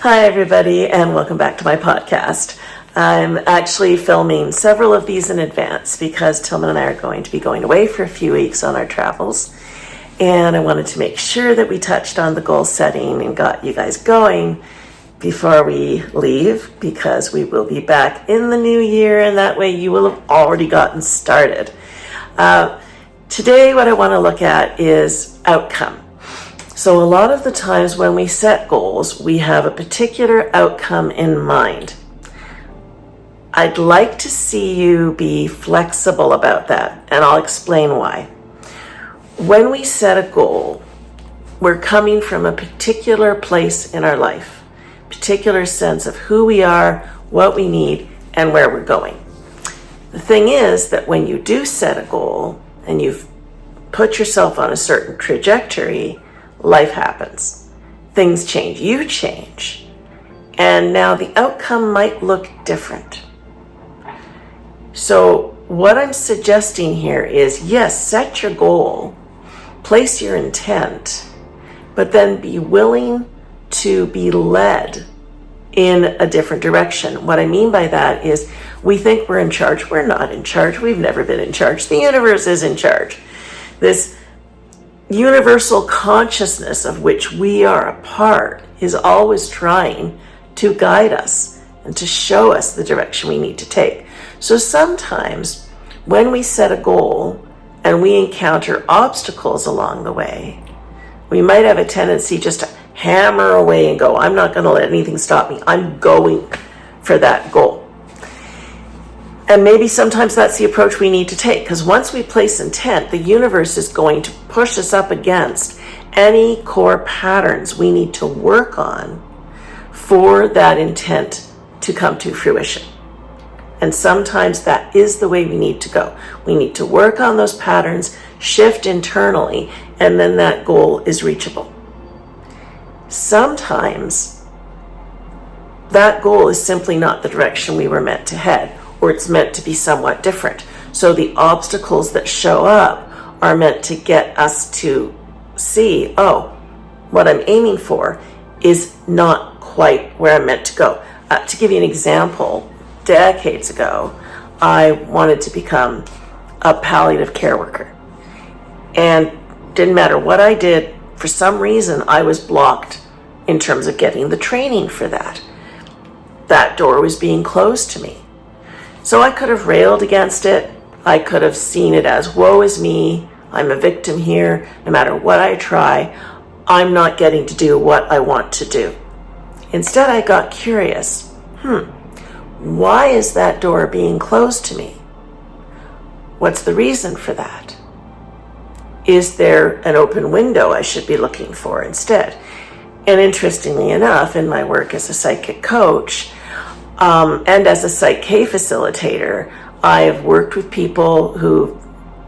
Hi, everybody, and welcome back to my podcast. I'm actually filming several of these in advance because Tillman and I are going to be going away for a few weeks on our travels. And I wanted to make sure that we touched on the goal setting and got you guys going before we leave, because we will be back in the new year, and that way you will have already gotten started. Today, what I want to look at is outcome. So a lot of the times when we set goals, we have a particular outcome in mind. I'd like to see you be flexible about that, and I'll explain why. When we set a goal, we're coming from a particular place in our life, particular sense of who we are, what we need, and where we're going. The thing is that when you do set a goal and you've put yourself on a certain trajectory, life happens. Things change. You change. And now the outcome might look different. So what I'm suggesting here is, yes, set your goal, place your intent, but then be willing to be led in a different direction. What I mean by that is we think we're in charge. We're not in charge. We've never been in charge. The universe is in charge. This universal consciousness of which we are a part is always trying to guide us and to show us the direction we need to take. So sometimes when we set a goal and we encounter obstacles along the way, we might have a tendency just to hammer away and go, I'm not going to let anything stop me. I'm going for that goal. And maybe sometimes that's the approach we need to take, because once we place intent, the universe is going to push us up against any core patterns we need to work on for that intent to come to fruition. And sometimes that is the way we need to go. We need to work on those patterns, shift internally, and then that goal is reachable. Sometimes that goal is simply not the direction we were meant to head, or it's meant to be somewhat different. So the obstacles that show up are meant to get us to see, oh, what I'm aiming for is not quite where I'm meant to go. To give you an example, decades ago, I wanted to become a palliative care worker. And didn't matter what I did, for some reason I was blocked in terms of getting the training for that. That door was being closed to me. So I could have railed against it. I could have seen it as, woe is me, I'm a victim here. No matter what I try, I'm not getting to do what I want to do. Instead, I got curious. Why is that door being closed to me? What's the reason for that? Is there an open window I should be looking for instead? And interestingly enough, in my work as a psychic coach, and as a Psych K facilitator, I have worked with people who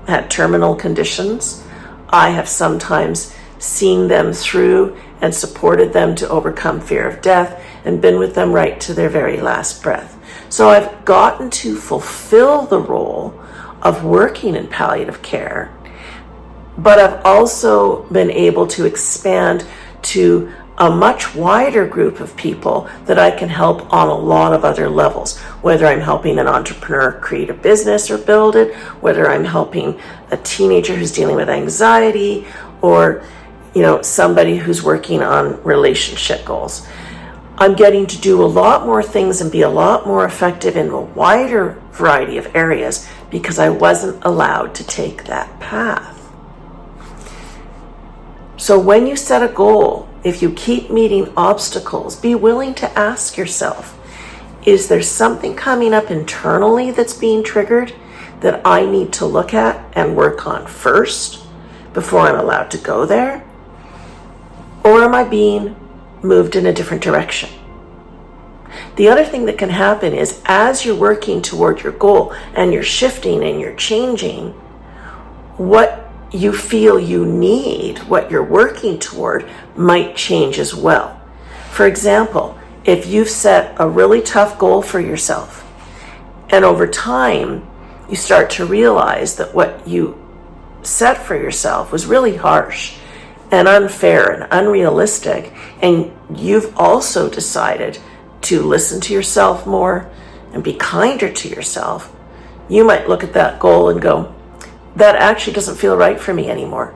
had terminal conditions. I have sometimes seen them through and supported them to overcome fear of death and been with them right to their very last breath. So I've gotten to fulfill the role of working in palliative care, but I've also been able to expand to a much wider group of people that I can help on a lot of other levels, whether I'm helping an entrepreneur create a business or build it, whether I'm helping a teenager who's dealing with anxiety, or somebody who's working on relationship goals. I'm getting to do a lot more things and be a lot more effective in a wider variety of areas because I wasn't allowed to take that path. So when you set a goal, if you keep meeting obstacles, be willing to ask yourself, is there something coming up internally that's being triggered that I need to look at and work on first before I'm allowed to go there? Or am I being moved in a different direction? The other thing that can happen is as you're working toward your goal and you're shifting and you're changing, what you feel you need, what you're working toward, might change as well. For example, if you've set a really tough goal for yourself, and over time you start to realize that what you set for yourself was really harsh and unfair and unrealistic, and you've also decided to listen to yourself more and be kinder to yourself, you might look at that goal and go, that actually doesn't feel right for me anymore.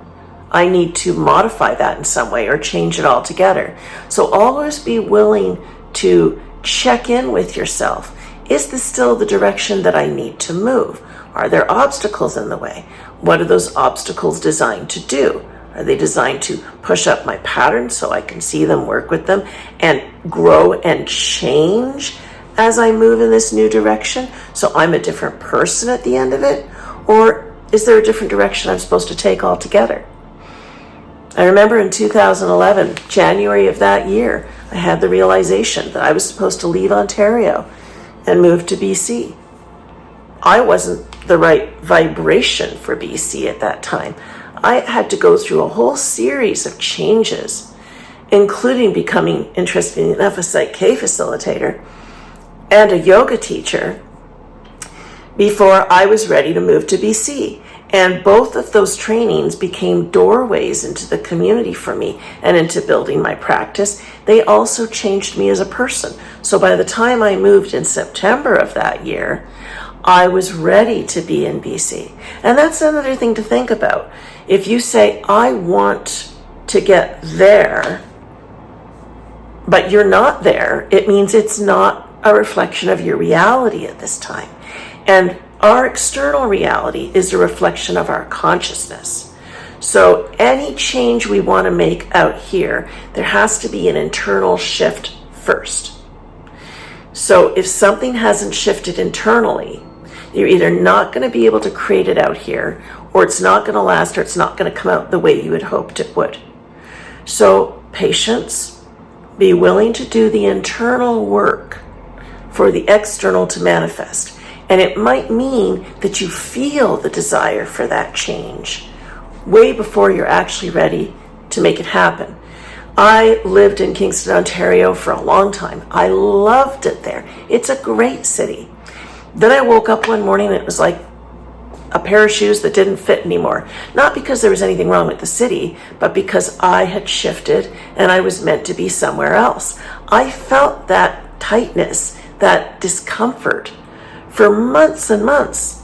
I need to modify that in some way or change it altogether. So always be willing to check in with yourself. Is this still the direction that I need to move? Are there obstacles in the way? What are those obstacles designed to do? Are they designed to push up my patterns so I can see them, work with them, and grow and change as I move in this new direction? So I'm a different person at the end of it? Or is there a different direction I'm supposed to take altogether? I remember in 2011, January of that year, I had the realization that I was supposed to leave Ontario and move to BC. I wasn't the right vibration for BC at that time. I had to go through a whole series of changes, including becoming, interestingly enough, a Psych K facilitator and a yoga teacher before I was ready to move to BC. And both of those trainings became doorways into the community for me and into building my practice. They also changed me as a person. So by the time I moved in September of that year, I was ready to be in BC. And that's another thing to think about. If you say, I want to get there, but you're not there, it means it's not a reflection of your reality at this time. And our external reality is a reflection of our consciousness. So any change we want to make out here, there has to be an internal shift first. So if something hasn't shifted internally, you're either not going to be able to create it out here, or it's not going to last, or it's not going to come out the way you had hoped it would. So patience, be willing to do the internal work for the external to manifest. And it might mean that you feel the desire for that change way before you're actually ready to make it happen. I lived in Kingston, Ontario for a long time. I loved it there. It's a great city. Then I woke up one morning and it was like a pair of shoes that didn't fit anymore. Not because there was anything wrong with the city, but because I had shifted and I was meant to be somewhere else. I felt that tightness, that discomfort for months and months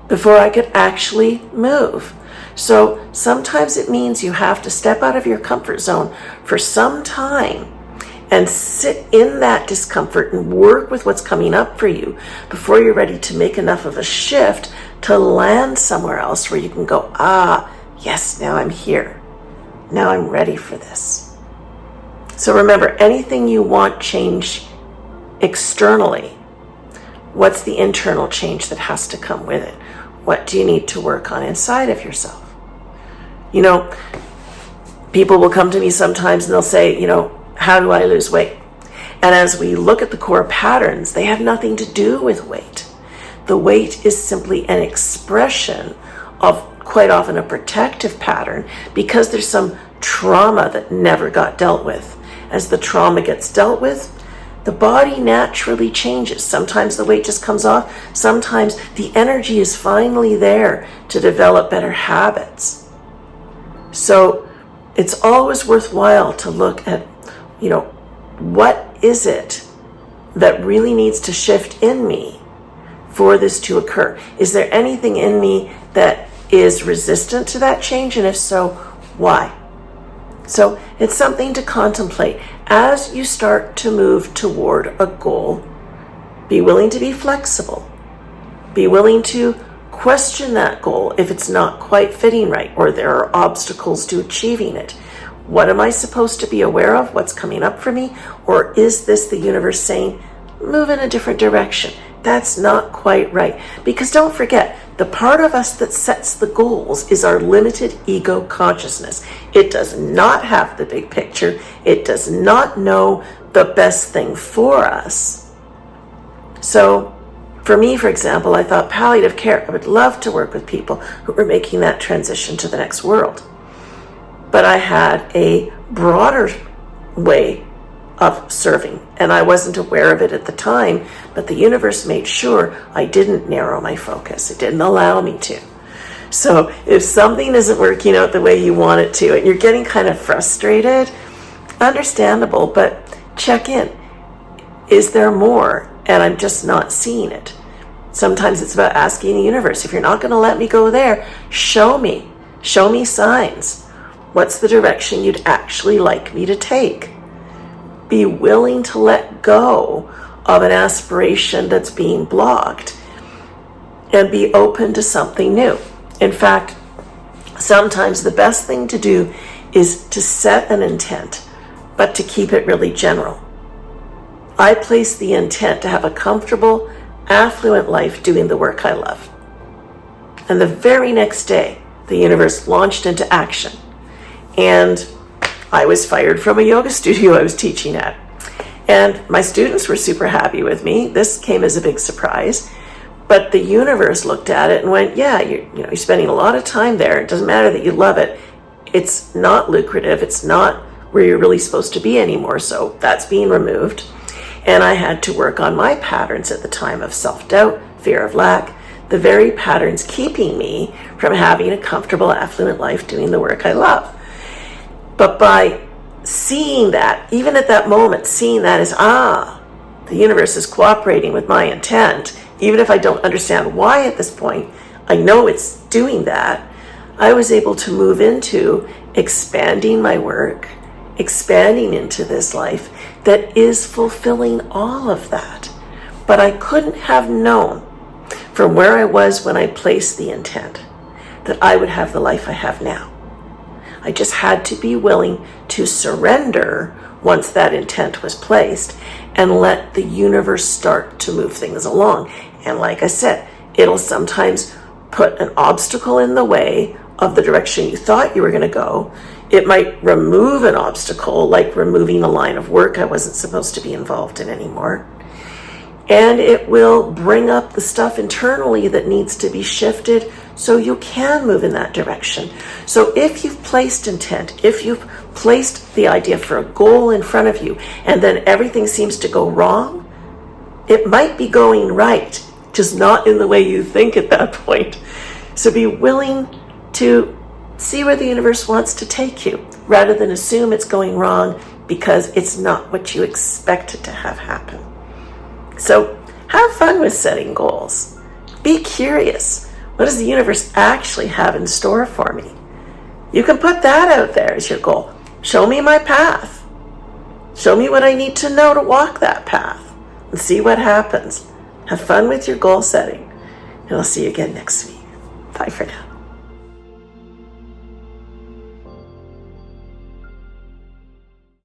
before I could actually move. So sometimes it means you have to step out of your comfort zone for some time and sit in that discomfort and work with what's coming up for you before you're ready to make enough of a shift to land somewhere else where you can go, yes, now I'm here. Now I'm ready for this. So remember, anything you want change externally, what's the internal change that has to come with it? What do you need to work on inside of yourself? You know, people will come to me sometimes and they'll say, how do I lose weight? And as we look at the core patterns, they have nothing to do with weight. The weight is simply an expression of quite often a protective pattern because there's some trauma that never got dealt with. As the trauma gets dealt with, the body naturally changes. Sometimes the weight just comes off. Sometimes the energy is finally there to develop better habits. So it's always worthwhile to look at, what is it that really needs to shift in me for this to occur? Is there anything in me that is resistant to that change? And if so, why? So it's something to contemplate. As you start to move toward a goal, be willing to be flexible. Be willing to question that goal if it's not quite fitting right or there are obstacles to achieving it. What am I supposed to be aware of? What's coming up for me? Or is this the universe saying, move in a different direction? That's not quite right. Because don't forget, the part of us that sets the goals is our limited ego consciousness. It does not have the big picture. It does not know the best thing for us. So for me, for example, I thought palliative care, I would love to work with people who were making that transition to the next world. But I had a broader way of serving, and I wasn't aware of it at the time, but the universe made sure I didn't narrow my focus. It didn't allow me to. So if something isn't working out the way you want it to, and you're getting kind of frustrated, understandable, but check in. Is there more? And I'm just not seeing it. Sometimes it's about asking the universe, if you're not going to let me go there, show me. Show me signs. What's the direction you'd actually like me to take? Be willing to let go of an aspiration that's being blocked and be open to something new. In fact, sometimes the best thing to do is to set an intent, but to keep it really general. I place the intent to have a comfortable, affluent life doing the work I love. And the very next day, the universe launched into action. And I was fired from a yoga studio I was teaching at. And my students were super happy with me. This came as a big surprise. But the universe looked at it and went, yeah, you're spending a lot of time there. It doesn't matter that you love it. It's not lucrative. It's not where you're really supposed to be anymore. So that's being removed. And I had to work on my patterns at the time of self-doubt, fear of lack, the very patterns keeping me from having a comfortable, affluent life doing the work I love. But by seeing that, even at that moment, seeing that as, the universe is cooperating with my intent, even if I don't understand why at this point, I know it's doing that, I was able to move into expanding my work, expanding into this life that is fulfilling all of that. But I couldn't have known from where I was when I placed the intent that I would have the life I have now. I just had to be willing to surrender once that intent was placed and let the universe start to move things along. And like I said, it'll sometimes put an obstacle in the way of the direction you thought you were going to go. It might remove an obstacle, like removing a line of work I wasn't supposed to be involved in anymore. And it will bring up the stuff internally that needs to be shifted so you can move in that direction. So if you've placed intent, if you've placed the idea for a goal in front of you, and then everything seems to go wrong, it might be going right, just not in the way you think at that point. So be willing to see where the universe wants to take you, rather than assume it's going wrong because it's not what you expected to have happen. So have fun with setting goals. Be curious. What does the universe actually have in store for me? You can put that out there as your goal. Show me my path. Show me what I need to know to walk that path and see what happens. Have fun with your goal setting. And I'll see you again next week. Bye for now.